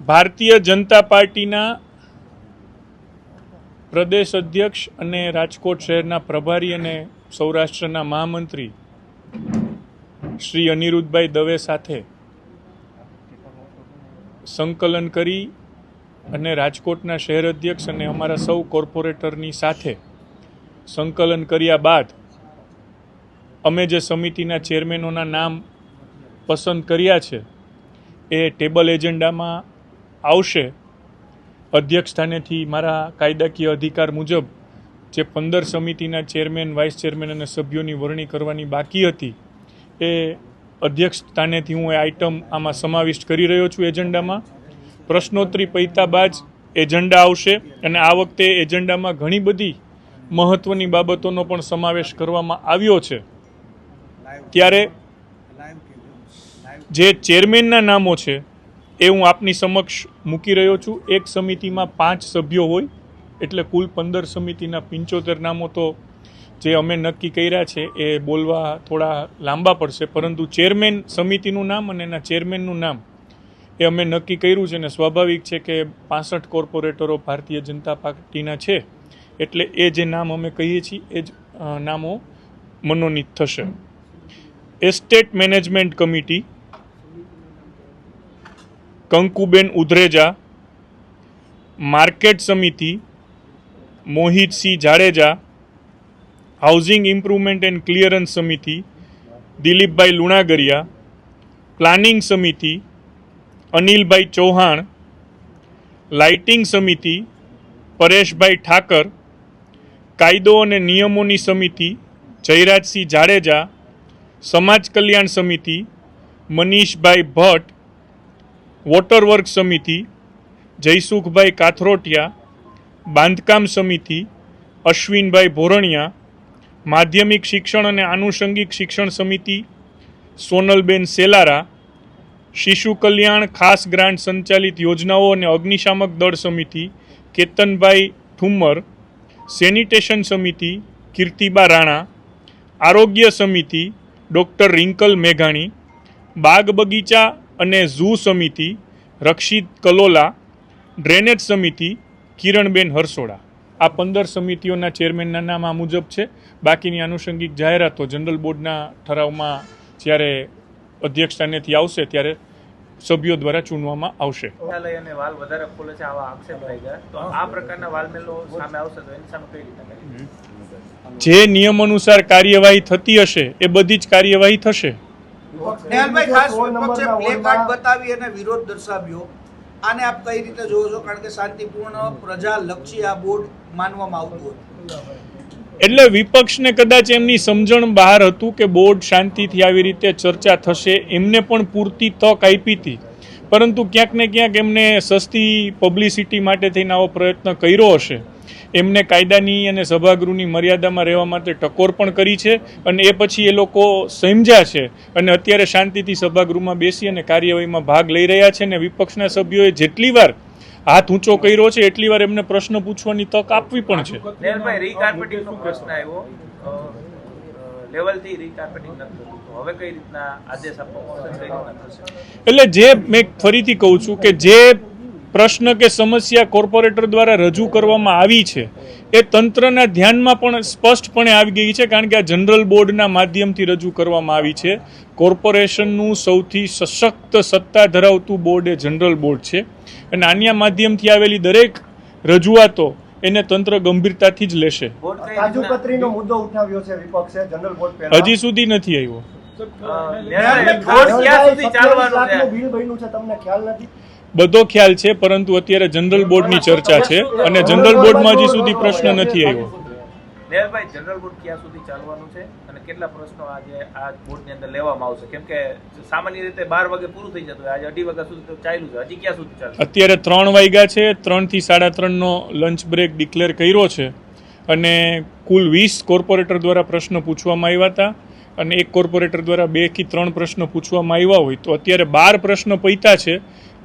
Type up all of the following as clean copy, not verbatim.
ભારતીય જનતા પાર્ટીના પ્રદેશ અધ્યક્ષ અને રાજકોટ શહેરના પ્રભારી અને સૌરાષ્ટ્રના મહામંત્રી શ્રી અનિરુદ્ધભાઈ દવે સાથે સંકલન કરી અને રાજકોટના શહેર અધ્યક્ષ અને અમારા સૌ કોર્પોરેટરની સાથે સંકલન કર્યા બાદ અમે જે સમિતિના ચેરમેનોના નામ પસંદ કર્યા છે એ ટેબલ એજન્ડામાં આવશે. અધ્યક્ષ સ્થાનેથી મારા કાયદાકીય અધિકાર મુજબ જે 15 સમિતિના ચેરમેન, વાઇસ ચેરમેન અને સભ્યોની વરણી કરવાની બાકી હતી એ અધ્યક્ષ સ્થાનેથી હું એ આઇટમ આમાં સમાવિષ્ટ કરી રહ્યો છું. એજન્ડામાં પ્રશ્નોત્તરી પૈતા બાદ એજન્ડા આવશે અને આ વખતે એજન્ડામાં ઘણી બધી મહત્વની બાબતોનો પણ સમાવેશ કરવામાં આવ્યો છે. ત્યારે જે ચેરમેનના નામો છે એ હું આપની સમક્ષ મૂકી રહ્યો છું. એક સમિતિમાં 5 સભ્યો હોય એટલે કુલ 15 સમિતિના 75 નામો તો જે અમે નક્કી કર્યા છે એ બોલવા થોડા લાંબા પડશે, પરંતુ ચેરમેન સમિતિનું નામ અને એના ચેરમેનનું નામ એ અમે નક્કી કર્યું છે અને સ્વાભાવિક છે કે 65 કોર્પોરેટરો ભારતીય જનતા પાર્ટીના છે એટલે એ જે નામ અમે કહીએ છીએ એ જ નામો મનોનીત થશે. Estate management committee Kankuben Udhreja, market સમિતિ Mohitsinh Jadeja, housing improvement and clearance સમિતિ દિલીપભાઈ લુણાગરિયા, પ્લાનિંગ સમિતિ અનિલભાઈ ચૌહાણ, લાઇટિંગ સમિતિ પરેશભાઈ ઠાકર, કાયદો અને નિયમોની સમિતિ જયરાજસિંહ જાડેજા, સમાજ કલ્યાણ સમિતિ મનીષભાઈ ભટ્ટ, વોટર વર્ક સમિતિ જયસુખભાઈ કાથરોટિયા, બાંધકામ સમિતિ અશ્વિનભાઈ ભોરણિયા, માધ્યમિક શિક્ષણ અને આનુષંગિક શિક્ષણ સમિતિ સોનલબેન સેલારા, શિશુ કલ્યાણ ખાસ ગ્રાન્ટ સંચાલિત યોજનાઓ અને અગ્નિશામક દળ સમિતિ કેતનભાઈ ઠુમ્મર, સેનિટેશન સમિતિ કીર્તિબા રાણા, આરોગ્ય સમિતિ ડૉક્ટર રિંકલ મેઘાણી, બાગ બગીચા અને ઝૂ સમિતિ રક્ષિત કલોલા, ડ્રેનેજ સમિતિ કિરણબેન હરસોડા. આ 15 સમિતિઓના ચેરમેનના નામ આ મુજબ છે. બાકીની આનુષંગિક જાહેરાતો જનરલ બોર્ડના ઠરાવમાં જ્યારે અધ્યક્ષ સ્થાનેથી આવશે ત્યારે સભ્યો દ્વારા ચૂનવામાં આવશે. જે નિયમ અનુસાર કાર્યવાહી થતી હશે એ બધી જ કાર્યવાહી થશે. નેહલભાઈ, ખાસ વિપક્ષે પ્લે કાર્ડ બતાવી અને વિરોધ દર્શાવ્યો, આને આપ કઈ રીતે જોવો છો? કારણ કે શાંતિપૂર્ણ પ્રજાલક્ષી આ બોર્ડ માનવામાં આવતું હતું. એટલે વિપક્ષને કદાચ એમની સમજણ બહાર હતું કે બોર્ડ શાંતિથી આવી રીતે ચર્ચા થશે, એમને પણ પૂરતી તક આપી હતી, પરંતુ ક્યાંક ને ક્યાંક એમને સસ્તી પબ્લિસિટી માટે થઈને આવો પ્રયત્ન કર્યો હશે. એમને કાયદાની અને સભાગૃહની મર્યાદામાં રહેવા માટે ટકોર પણ કરી છે અને એ પછી એ લોકો સમજ્યા છે અને અત્યારે શાંતિથી સભાગૃહમાં બેસી અને કાર્યવાહીમાં ભાગ લઈ રહ્યા છે. અને વિપક્ષના સભ્યોએ જેટલી વાર હાથ ઊંચો કર્યો છે એટલી વાર એમને પ્રશ્ન પૂછવાની તક આપવી પણ છે. એટલે જે મેં ફરીથી કહું છું કે જે પ્રશ્ન કે સમસ્યા કોર્પોરેટર દ્વારા રજૂ કરવામાં આવી છે એ તંત્રના ધ્યાનમાં પણ સ્પષ્ટપણે આવી ગઈ છે, કારણ કે આ જનરલ બોર્ડના માધ્યમથી રજૂ કરવામાં આવી છે. કોર્પોરેશનનું સૌથી સશક્ત સત્તા ધરાવતું બોર્ડ એ જનરલ બોર્ડ છે અને આના માધ્યમથી આવેલી દરેક રજૂઆતો એને તંત્ર ગંભીરતાથી જ લેશે. કાજુકતરીનો મુદ્દો ઉઠાવ્યો છે વિપક્ષે જનરલ બોર્ડ પહેલા, હજી સુધી નથી આવ્યો. બિલ બન્યું છે, તમને ખ્યાલ નથી? બધો ખ્યાલ છે, પરંતુ અત્યારે જનરલ બોર્ડની ચર્ચા છે અને જનરલ બોર્ડમાં હજી સુધી પ્રશ્ન નથી આવ્યો. નેહલભાઈ, જનરલ બોર્ડ ક્યાં સુધી ચાલવાનું છે અને કેટલા પ્રશ્નો આજે આ બોર્ડની અંદર લેવામાં આવશે? કેમ કે સામાન્ય રીતે 12 વાગે પૂરું થઈ જતું હોય, આજે 2:30 વાગ્યા સુધી તો ચાલ્યું છે, હજી ક્યાં સુધી ચાલશે? અત્યારે 3 વાગ્યા છે, 3 થી 3:30 નો લંચ બ્રેક ડિક્લેર કર્યો છે અને કુલ 20 કોર્પોરેટર દ્વારા પ્રશ્ન પૂછવામાં આવ્યા હતા અને એક કોર્પોરેટર દ્વારા 2 થી 3 પ્રશ્ન પૂછવામાં આવ્યા હોય તો અત્યારે 12 પ્રશ્ન પૈતા છે.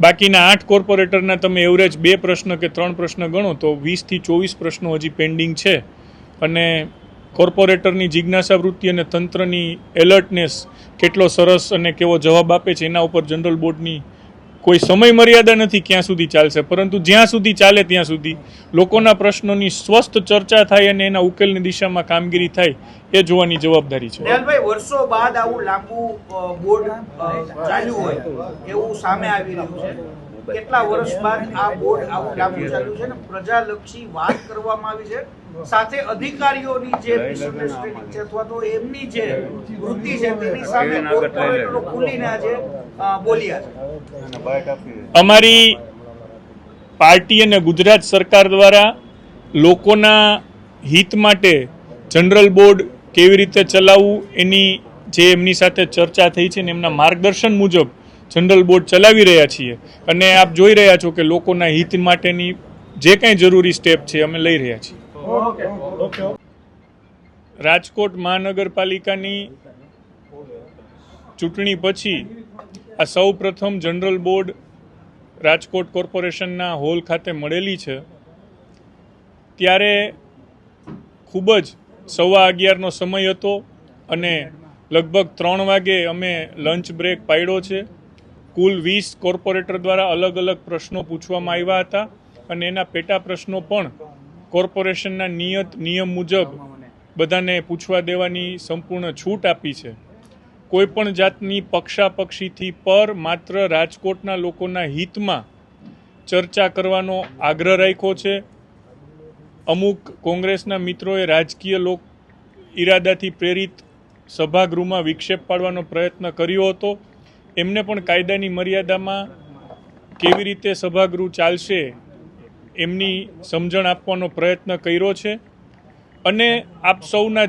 બાકીના 8 કોર્પોરેટરના તમે એવરેજ 2 પ્રશ્ન કે 3 પ્રશ્ન ગણો તો 20 થી 24 પ્રશ્નો હજી પેન્ડિંગ છે અને કોર્પોરેટરની જિજ્ઞાસા વૃત્તિ અને તંત્રની એલર્ટનેસ કેટલો સરસ અને કેવો જવાબ આપે છે એના ઉપર જનરલ બોર્ડની કોઈ સમય મર્યાદા નથી ક્યાં સુધી ચાલશે, પરંતુ જ્યાં સુધી ચાલે ત્યાં સુધી લોકોના પ્રશ્નોની સ્વસ્થ ચર્ચા થાય અને એના ઉકેલની દિશામાં કામગીરી થાય એ જોવાની જવાબદારી છે. દયાલભાઈ, વર્ષો બાદ આવું લાંબુ બોર્ડ ચાલ્યું હોય એવું સામે આવી રહ્યું છે. કેટલા વર્ષ બાદ આ બોર્ડ આવું લાંબુ ચાલ્યું છે ને પ્રજાલક્ષી વાત કરવામાં આવી છે, સાથે અધિકારીઓની જે મિસઅન્ડરસ્ટેન્ડિંગ છે અથવા તો એમની જે વૃત્તિ છે તેની સામે કોર્પોરેટરો ખુલીને આજે બોલ્યા છે. અમારી પાર્ટી અને ગુજરાત સરકાર દ્વારા લોકોના હિત માટે જનરલ બોર્ડ કેવી રીતે ચલાવવું એની જે એમની સાથે ચર્ચા થઈ છે ને એમના માર્ગદર્શન મુજબ જનરલ બોર્ડ ચલાવી રહ્યા છીએ અને આપ જોઈ રહ્યા છો કે લોકોના હિત માટેની જે કંઈ જરૂરી સ્ટેપ છે અમે લઈ રહ્યા છીએ. રાજકોટ મહાનગરપાલિકાની ચૂંટણી પછી આ સૌ પ્રથમ જનરલ બોર્ડ રાજકોટ કોર્પોરેશનના હોલ ખાતે મળેલી છે. ત્યારે ખૂબ જ 11:15નો સમય હતો અને લગભગ 3 વાગે અમે લંચ બ્રેક પાડ્યો છે. કુલ 20 કોર્પોરેટર દ્વારા અલગ અલગ પ્રશ્નો પૂછવામાં આવ્યા હતા અને એના પેટા પ્રશ્નો પણ કોર્પોરેશનના નિયમ મુજબ બધાને પૂછવા દેવાની સંપૂર્ણ છૂટ આપી છે. કોઈ પણ જાતની પક્ષાપક્ષીથી પર માત્ર રાજકોટના લોકોના હિતમાં ચર્ચા કરવાનો આગ્રહ રાખ્યો છે. અમુક કોંગ્રેસના મિત્રોએ રાજકીય ઈરાદાથી પ્રેરિત સભાગૃહમાં વિક્ષેપ પાડવાનો પ્રયત્ન કર્યો હતો. એમને પણ કાયદાની મર્યાદામાં કેવી રીતે સભાગૃહ ચાલશે એમની સમજણ આપવાનો પ્રયત્ન કર્યો છે અને આપ સૌના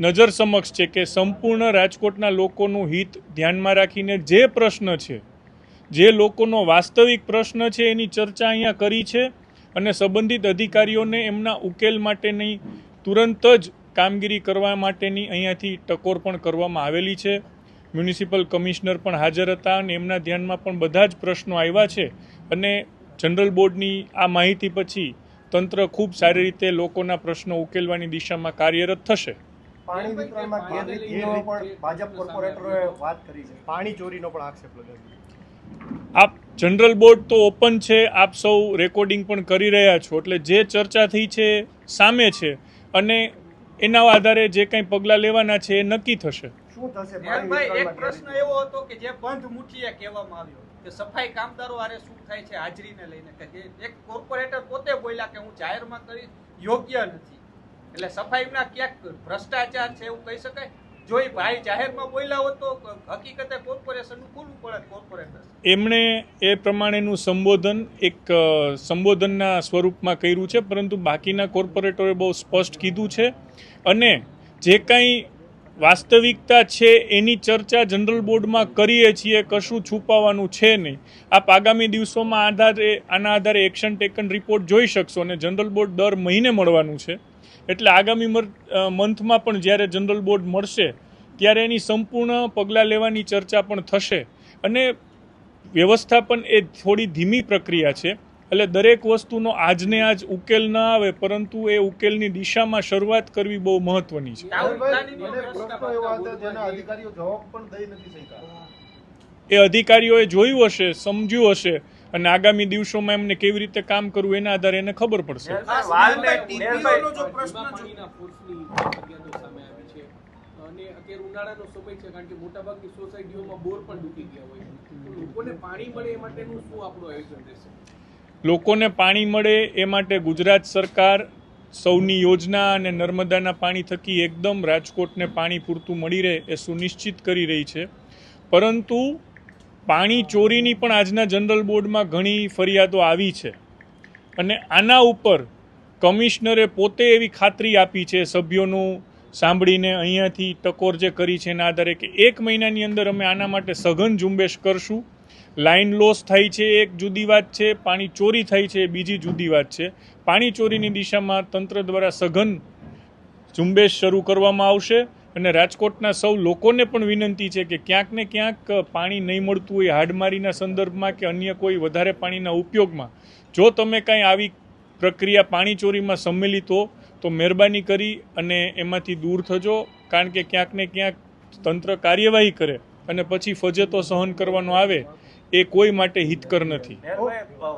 નજર સમક્ષ છે કે સંપૂર્ણ રાજકોટના લોકોનું હિત ધ્યાનમાં રાખીને જે પ્રશ્ન છે, જે લોકોનો વાસ્તવિક પ્રશ્ન છે એની ચર્ચા અહીંયા કરી છે અને સંબંધિત અધિકારીઓને એમના ઉકેલ માટેની તુરંત જ કામગીરી કરવા માટેની અહીંયાથી ટકોર પણ કરવામાં આવેલી છે. મ્યુનિસિપલ કમિશનર પણ હાજર હતા અને એમના ધ્યાનમાં પણ બધા જ પ્રશ્નો આવ્યા છે અને જનરલ બોર્ડની આ માહિતી પછી તંત્ર ખૂબ સારી રીતે લોકોના પ્રશ્નો ઉકેલવાની દિશામાં કાર્યરત થશે. પાણી વિતરણમાં ગેરરીતિનો પણ ભાજપ કોર્પોરેટરોએ વાત કરી છે. પાણી ચોરીનો પણ આક્ષેપ લગાવ્યો. આપ જનરલ બોર્ડ તો ઓપન છે, આપ સૌ રેકોર્ડિંગ પણ કરી રહ્યા છો, એટલે જે ચર્ચા થઈ છે સામે છે અને એના આધારે જે કંઈ પગલાં લેવાના છે એ નક્કી થશે. શું થશે? એક પ્રશ્ન એવો હતો કે જે બંધ મુઠ્ઠીએ કહેવામાં આવ્યો કે સફાઈ કામદારો આરે શું થાય છે હાજરીને લઈને, કે એક કોર્પોરેટર પોતે બોલ્યા કે હું જાહેરમાં કરી યોગ્ય નથી, એટલે સફાઈના ક્યાંક ભ્રષ્ટાચાર છે એવું કહી શકાય. જો એ ભાઈ જાહેરમાં બોલ્યા હોત તો હકીકતે કોર્પોરેશનનું ખુલ્લું પડે. કોર્પોરેટર એમણે એ પ્રમાણેનું સંબોધન એક સંબોધનના સ્વરૂપમાં કર્યું છે, પરંતુ બાકીના કોર્પોરેટરે બહુ સ્પષ્ટ કીધું છે અને જે કંઈ વાસ્તવિકતા છે એની ચર્ચા જનરલ બોર્ડમાં કરીએ છીએ. કશું છુપાવવાનું છે નહીં. આપ આગામી દિવસોમાં આના આધારે એક્શન ટેકન રિપોર્ટ જોઈ શકશો અને જનરલ બોર્ડ દર મહિને મળવાનું છે, એટલે આગામી મંથમાં પણ જ્યારે જનરલ બોર્ડ મળશે ત્યારે એની સંપૂર્ણ પગલાં લેવાની ચર્ચા પણ થશે અને વ્યવસ્થાપન એ થોડી ધીમી પ્રક્રિયા છે, એટલે દરેક વસ્તુનો આજને આજ ઉકેલ ન આવે, પરંતુ એ ઉકેલની દિશામાં શરૂઆત કરવી બહુ મહત્વની છે. એ અધિકારીઓએ જોયું હશે, સમજ્યું હશે અને આગામી દિવસોમાં એમને કેવી રીતે કામ કરવું એના આધારે એને ખબર પડશે. ઉનાળાનો સમય છે, કારણ કે મોટાભાગની સોસાયટીઓમાં બોર પણ ડૂબી ગયા હોય, લોકોને પાણી મળે એ માટેનું શું આપણું આયોજન રહેશે? લોકોને પાણી મળે એ માટે ગુજરાત સરકાર સૌની યોજના અને નર્મદાના પાણી થકી એકદમ રાજકોટને પાણી પૂરતું મળી રહે એ સુનિશ્ચિત કરી રહી છે. પરંતુ પાણી ચોરીની પણ આજના જનરલ બોર્ડમાં ઘણી ફરિયાદો આવી છે અને આના ઉપર કમિશનરે પોતે એવી ખાતરી આપી છે સભ્યોનું સાંભળીને અહીંયાથી ટકોર જે કરી છે એના આધારે કે 1 મહિનાની અંદર અમે આના માટે સઘન ઝુંબેશ કરશું. લાઇન લોસ થાય છે એક જુદી વાત છે, પાણી ચોરી થાય છે બીજી જુદી વાત છે. પાણી ચોરીની દિશામાં તંત્ર દ્વારા સઘન ઝુંબેશ શરૂ કરવામાં આવશે અને રાજકોટના સૌ લોકોને પણ વિનંતી છે કે ક્યાંક ને ક્યાંક પાણી નહીં મળતું હોય હાડમારીના સંદર્ભમાં કે અન્ય કોઈ વધારે પાણીના ઉપયોગમાં જો તમે કાંઈ આવી પ્રક્રિયા પાણી ચોરીમાં સંમેલિત હો તો મહેરબાની કરી અને એમાંથી દૂર થજો, કારણ કે ક્યાંક ને ક્યાંક તંત્ર કાર્યવાહી કરે અને પછી ફજેતો સહન કરવાનો આવે એ કોઈ માટે હિતકર નથી. મેયરભાઈ,